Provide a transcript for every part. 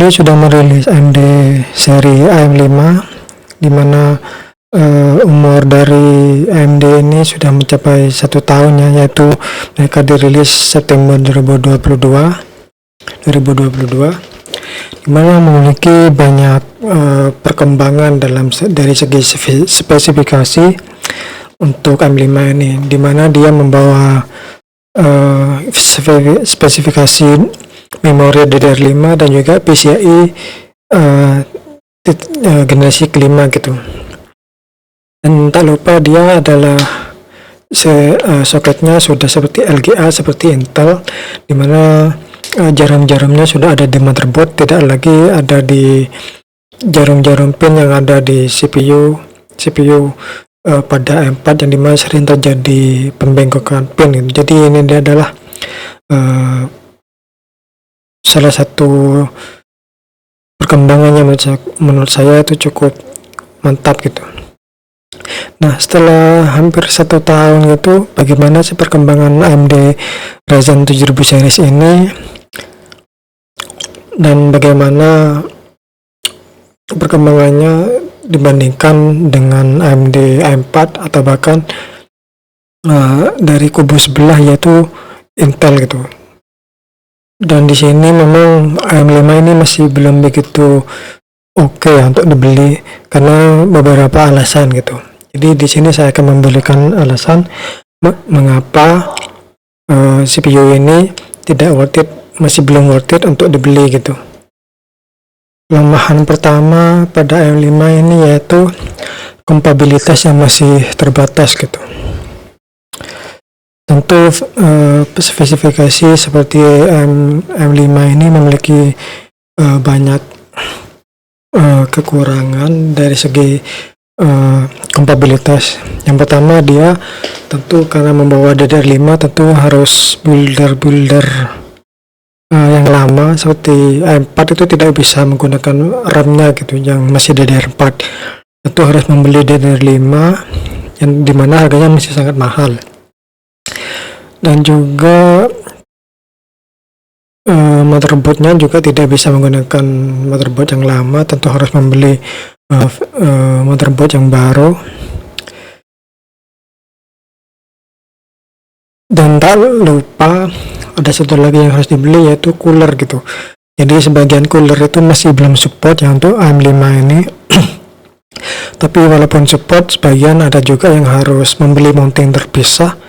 AMD sudah merilis AMD seri AM5, di mana umur dari AMD ini sudah mencapai 1 tahun ya, yaitu mereka dirilis September 2022, di mana memiliki banyak perkembangan dari segi spesifikasi untuk AM5 ini, di mana dia membawa spesifikasi memori DDR5 dan juga PCIe generasi kelima gitu. Dan tak lupa dia adalah soketnya sudah seperti LGA, seperti Intel, dimana jarum-jarumnya sudah ada di motherboard, tidak lagi ada di jarum-jarum pin yang ada di CPU pada M4 yang dimana sering terjadi pembengkokan pin gitu. Jadi ini dia adalah salah satu perkembangannya menurut saya itu cukup mantap gitu. Nah, setelah hampir 1 tahun itu, bagaimana sih perkembangan AMD Ryzen 7000 series ini, dan bagaimana perkembangannya dibandingkan dengan AMD AM4 atau bahkan dari kubu sebelah yaitu Intel gitu. Dan di sini memang AM5 ini masih belum begitu oke ya untuk dibeli karena beberapa alasan gitu. Jadi di sini saya akan memberikan alasan mengapa CPU ini tidak worth it, masih belum worth it untuk dibeli gitu. Kelemahan pertama pada AM5 ini yaitu kompatibilitas yang masih terbatas gitu. Tentu spesifikasi seperti AM5 ini memiliki banyak kekurangan dari segi kompatibilitas. Yang pertama, dia tentu karena membawa DDR5 tentu harus builder yang lama seperti AM4 itu tidak bisa menggunakan RAM-nya gitu yang masih DDR4. Tentu harus membeli DDR5 yang dimana harganya masih sangat mahal. Dan juga motherboardnya juga tidak bisa menggunakan motherboard yang lama, tentu harus membeli motherboard yang baru. Dan tak lupa ada satu lagi yang harus dibeli yaitu cooler gitu. Jadi sebagian cooler itu masih belum support ya untuk AM5 ini. Tapi walaupun support, sebagian ada juga yang harus membeli mounting terpisah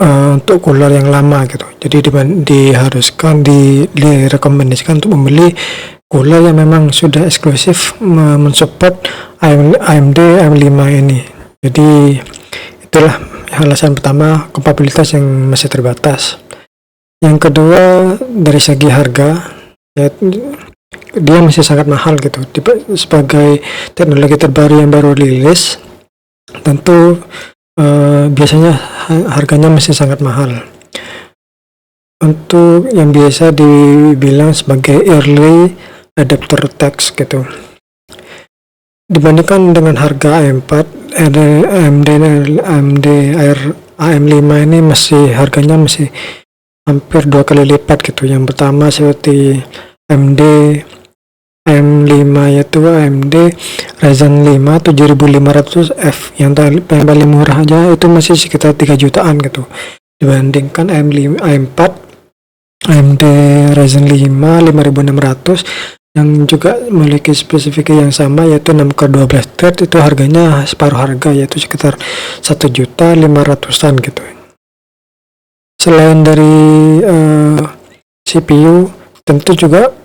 untuk cooler yang lama gitu. Jadi direkomendasikan untuk membeli cooler yang memang sudah eksklusif mensupport AMD AM5 ini. Jadi itulah alasan pertama, kompatibilitas yang masih terbatas. Yang kedua, dari segi harga ya, dia masih sangat mahal gitu. Sebagai teknologi terbaru yang baru rilis, tentu biasanya harganya masih sangat mahal. Untuk yang biasa dibilang sebagai early adapter tax gitu. Dibandingkan dengan harga AM4, AMD AM5 ini harganya masih hampir 2 kali lipat gitu. Yang pertama seperti AMD AM5 yaitu AMD Ryzen 5 7500F yang paling murah aja itu masih sekitar 3 jutaan gitu. Dibandingkan AM4 AMD Ryzen 5 5600 yang juga memiliki spesifikasi yang sama yaitu 6/12 thread, itu harganya separuh harga yaitu sekitar 1.500.000-an gitu. Selain dari CPU, tentu juga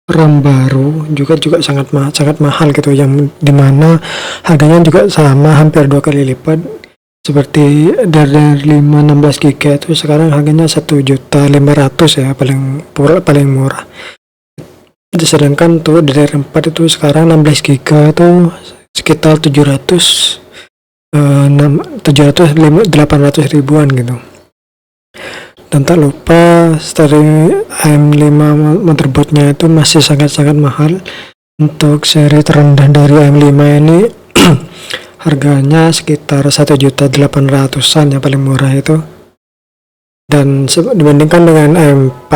RAM baru juga sangat mahal gitu, yang dimana harganya juga sama hampir 2 kali lipat. Seperti DDR5 16GB itu sekarang harganya 1.500.000 ya, paling murah. Sedangkan tuh DDR4 itu sekarang 16GB itu sekitar 800 ribuan gitu. Dan tak lupa seri AM5 motherboardnya itu masih sangat mahal. Untuk seri terendah dari AM5 ini harganya sekitar 1.800.000-an yang paling murah itu. Dan dibandingkan dengan AM4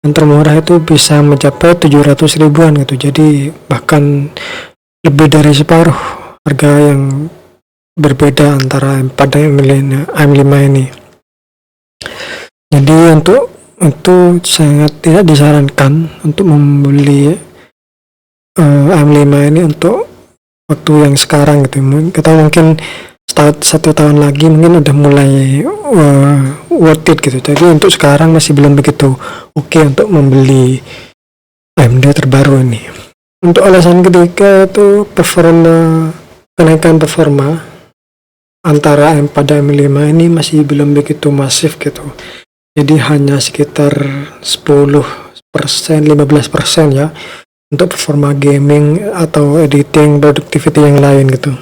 yang termurah itu bisa mencapai 700 ribuan gitu. Jadi bahkan lebih dari separuh harga yang berbeda antara M4 dan M5 ini. Jadi untuk itu sangat tidak disarankan untuk membeli M5 ini untuk waktu yang sekarang gitu. Kita mungkin satu tahun lagi mungkin udah mulai worth it gitu. Jadi untuk sekarang masih belum begitu oke untuk membeli AMD terbaru ini. Untuk alasan ketiga itu kenaikan performa antara M4 dan M5 ini masih belum begitu masif gitu. Jadi hanya sekitar 10%, 15% ya untuk performa gaming atau editing productivity yang lain gitu.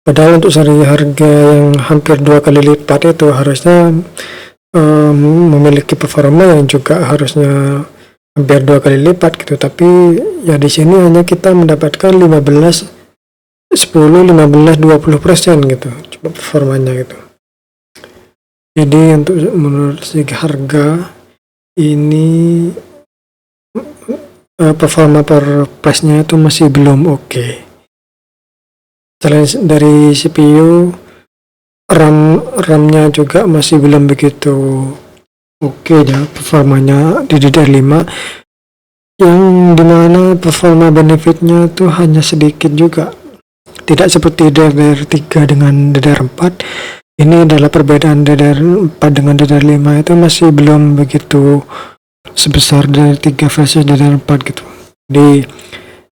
Padahal untuk seri harga yang hampir 2 kali lipat itu harusnya memiliki performa yang juga harusnya hampir 2 kali lipat gitu. Tapi ya di sini hanya kita mendapatkan 15, 10, 15, 20% gitu coba performanya gitu. Jadi untuk menurut segi harga ini performa per price-nya itu masih belum oke. Selain dari CPU, RAM-nya juga masih belum begitu oke ya performanya di DDR5, yang dimana performa benefitnya itu hanya sedikit juga, tidak seperti DDR3 dengan DDR4. Ini adalah perbedaan DDR4 dengan DDR5 itu masih belum begitu sebesar DDR3 versus DDR4 gitu. Jadi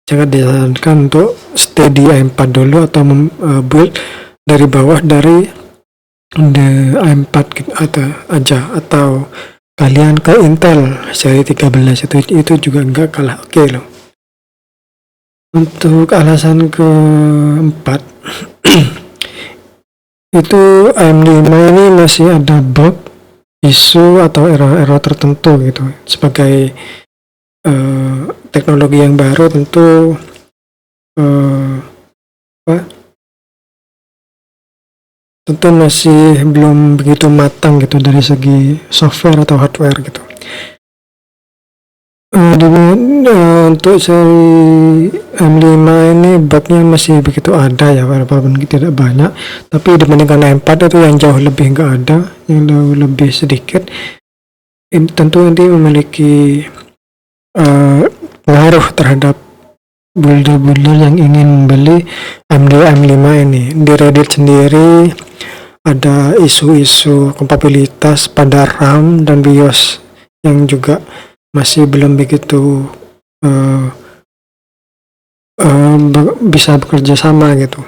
jangan disarankan untuk stay di AM4 dulu atau build dari bawah dari AM4 gitu, atau kalian ke Intel seri 13 itu juga enggak kalah oke loh. Untuk alasan keempat itu AM5 ini masih ada bug, isu atau error tertentu gitu. Sebagai teknologi yang baru tentu tentu masih belum begitu matang gitu dari segi software atau hardware gitu. Untuk seri M5 ini bugnya masih begitu ada ya, walaupun tidak banyak, tapi dibandingkan M4 itu yang jauh lebih enggak ada, yang jauh lebih sedikit. Ini tentu nanti memiliki pengaruh terhadap builder-builder yang ingin membeli AMD M5 ini. Di Reddit sendiri ada isu-isu kompatibilitas pada RAM dan BIOS yang juga masih belum begitu bisa bekerja sama gitu.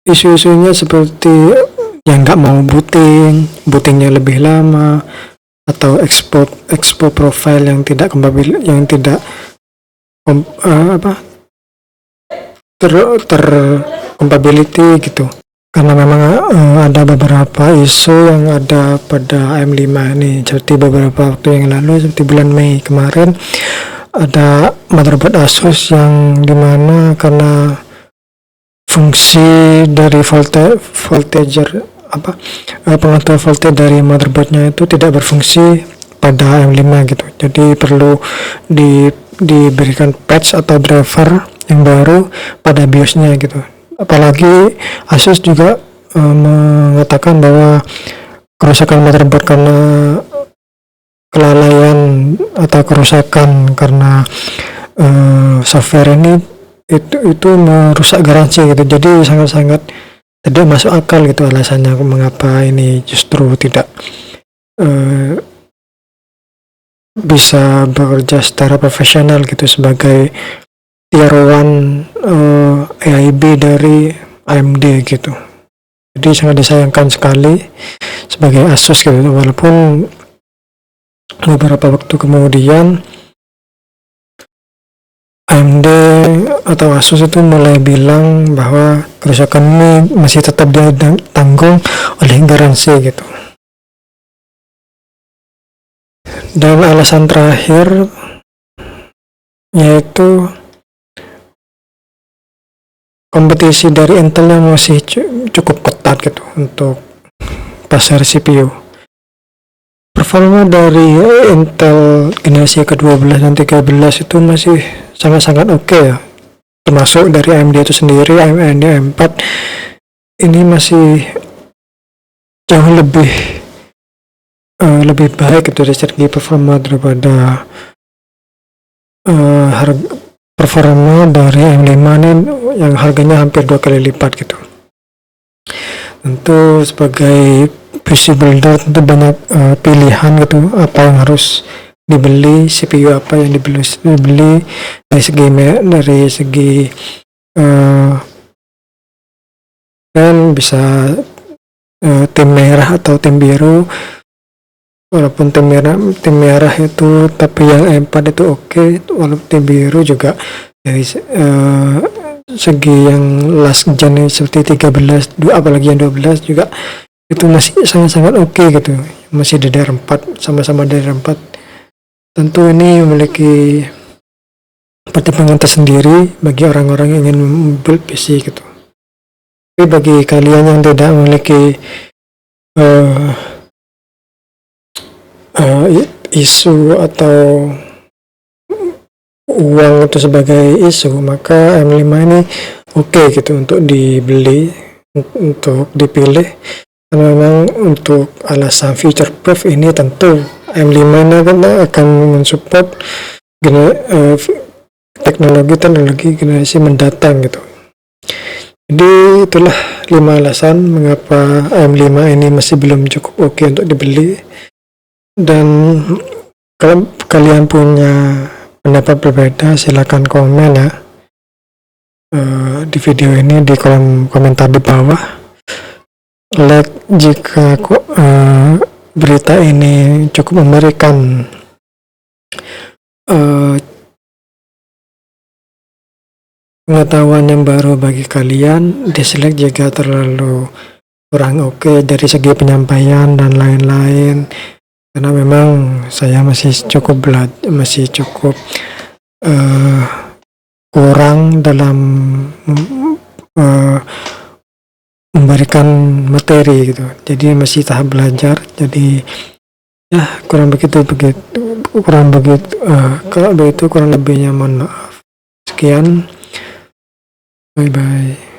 Isu-isunya seperti yang nggak mau bootingnya lebih lama, atau export profile yang tidak kompatibel, yang tidak compatibility gitu. Karena memang ada beberapa isu yang ada pada M5 ini, seperti beberapa waktu yang lalu, seperti bulan Mei kemarin ada motherboard Asus yang dimana karena fungsi dari pengatur voltage dari motherboardnya itu tidak berfungsi pada M5 gitu. Jadi perlu diberikan patch atau driver yang baru pada BIOSnya gitu. Apalagi Asus juga mengatakan bahwa kerusakan motherboard karena kelalaian atau kerusakan karena software ini itu merusak garansi gitu. Jadi sangat-sangat tidak masuk akal gitu alasannya mengapa ini justru tidak bisa bekerja secara profesional gitu sebagai tier 1 AIB dari AMD gitu. Jadi sangat disayangkan sekali sebagai Asus gitu, walaupun beberapa waktu kemudian AMD atau Asus itu mulai bilang bahwa kerusakan ini masih tetap ditanggung oleh garansi gitu. Dan alasan terakhir yaitu kompetisi dari Intel yang masih cukup ketat gitu untuk pasar CPU. performa dari Intel generasi ke-12 dan 13 itu masih sangat-sangat oke ya, termasuk dari AMD itu sendiri. AMD M4 ini masih jauh lebih baik itu dari segi performa daripada harga performa dari M5 ini yang harganya hampir 2 kali lipat gitu. Tentu sebagai PC builder tentu banyak pilihan gitu, apa yang harus dibeli, CPU apa yang dibeli dari segi dan bisa tim merah atau tim biru. Walaupun tim merah itu, tapi yang M4 itu oke, walaupun tim biru juga dari segi yang last gen seperti 13, apalagi yang 12 juga itu masih sangat-sangat oke gitu, masih DDR4, sama-sama DDR4. Tentu ini memiliki pertimbangan tersendiri bagi orang-orang yang ingin membuild PC gitu. Tapi bagi kalian yang tidak memiliki isu atau uang itu sebagai isu, maka M5 ini oke gitu untuk dibeli, untuk dipilih. Karena memang untuk alasan future proof ini tentu M5 ini akan mensupport teknologi generasi mendatang gitu. Jadi itulah 5 alasan mengapa M5 ini masih belum cukup oke untuk dibeli. Dan kalau kalian punya pendapat berbeda silahkan komen ya di video ini di kolom komentar di bawah. Like jika berita ini cukup memberikan pengetahuan yang baru bagi kalian. Dislike jika terlalu kurang oke dari segi penyampaian dan lain-lain, karena memang saya masih cukup kurang dalam memberikan materi gitu, jadi masih tahap belajar. Jadi ya kurang lebihnya mohon maaf. Sekian, bye bye.